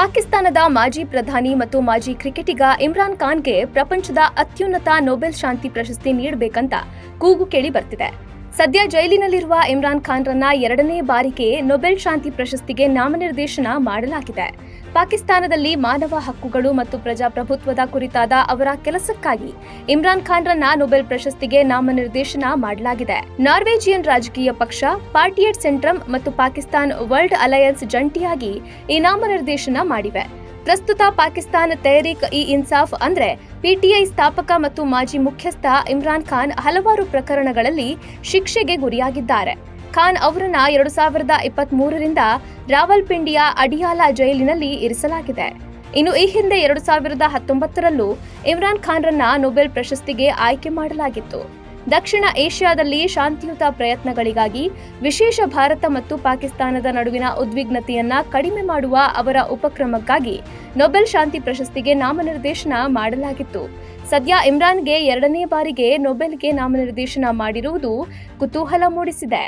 ಪಾಕಿಸ್ತಾನದ ಮಾಜಿ ಪ್ರಧಾನಿ ಮತ್ತು ಮಾಜಿ ಕ್ರಿಕೆಟಿಗ ಇಮ್ರಾನ್ ಖಾನ್ಗೆ ಪ್ರಪಂಚದ ಅತ್ಯುನ್ನತ ನೊಬೆಲ್ ಶಾಂತಿ ಪ್ರಶಸ್ತಿ ನೀಡಬೇಕಂತ ಕೂಗು ಕೇಳಿ ಬರ್ತಿದೆ. ಸದ್ಯ ಜೈಲಿನಲ್ಲಿರುವ ಇಮ್ರಾನ್ ಖಾನ್ರನ್ನ 2ನೇ ಬಾರಿಗೆ ನೊಬೆಲ್ ಶಾಂತಿ ಪ್ರಶಸ್ತಿಗೆ ನಾಮನಿರ್ದೇಶನ ಮಾಡಲಾಗಿದೆ. ಪಾಕಿಸ್ತಾನದಲ್ಲಿ ಮಾನವ ಹಕ್ಕುಗಳು ಮತ್ತು ಪ್ರಜಾಪ್ರಭುತ್ವದ ಕುರಿತಾದ ಅವರ ಕೆಲಸಕ್ಕಾಗಿ ಇಮ್ರಾನ್ ಖಾನ್ರನ್ನ ನೊಬೆಲ್ ಪ್ರಶಸ್ತಿಗೆ ನಾಮನಿರ್ದೇಶನ ಮಾಡಲಾಗಿದೆ. ನಾರ್ವೇಜಿಯನ್ ರಾಜಕೀಯ ಪಕ್ಷ ಪಾರ್ಟಿಯಟ್ ಸೆಂಟ್ರಮ್ ಮತ್ತು ಪಾಕಿಸ್ತಾನ್ ವರ್ಲ್ಡ್ ಅಲಯನ್ಸ್ ಜಂಟಿಯಾಗಿ ಈ ನಾಮನಿರ್ದೇಶನ ಮಾಡಿವೆ. ಪ್ರಸ್ತುತ ಪಾಕಿಸ್ತಾನ ತೆಹರೀಕ್-ಇ-ಇನ್ಸಾಫ್ ಅಂದ್ರೆ ಪಿಟಿಐ ಸ್ಥಾಪಕ ಮತ್ತು ಮಾಜಿ ಮುಖ್ಯಸ್ಥ ಇಮ್ರಾನ್ ಖಾನ್ ಹಲವಾರು ಪ್ರಕರಣಗಳಲ್ಲಿ ಶಿಕ್ಷೆಗೆ ಗುರಿಯಾಗಿದ್ದಾರೆ. ಖಾನ್ ಅವರನ್ನ 2023ರಿಂದ ರಾವಲ್ಪಿಂಡಿಯ ಅಡಿಯಾಲ ಜೈಲಿನಲ್ಲಿ ಇರಿಸಲಾಗಿದೆ. ಇನ್ನು ಈ ಹಿಂದೆ 2019ರಲ್ಲೂ ಇಮ್ರಾನ್ ಖಾನ್ರನ್ನ ನೊಬೆಲ್ ಪ್ರಶಸ್ತಿಗೆ ಆಯ್ಕೆ ಮಾಡಲಾಗಿತ್ತು. ದಕ್ಷಿಣ ಏಷ್ಯಾದಲ್ಲಿ ಶಾಂತಿಯುತ ಪ್ರಯತ್ನಗಳಿಗಾಗಿ ವಿಶೇಷ ಭಾರತ ಮತ್ತು ಪಾಕಿಸ್ತಾನದ ನಡುವಿನ ಉದ್ವಿಗ್ನತೆಯನ್ನ ಕಡಿಮೆ ಮಾಡುವ ಅವರ ಉಪಕ್ರಮಕ್ಕಾಗಿ ನೊಬೆಲ್ ಶಾಂತಿ ಪ್ರಶಸ್ತಿಗೆ ನಾಮನಿರ್ದೇಶನ ಮಾಡಲಾಗಿತ್ತು. ಸದ್ಯ ಇಮ್ರಾನ್ಗೆ 2ನೇ ಬಾರಿಗೆ ನೊಬೆಲ್ಗೆ ನಾಮನಿರ್ದೇಶನ ಮಾಡಿರುವುದು ಕುತೂಹಲ ಮೂಡಿಸಿದೆ.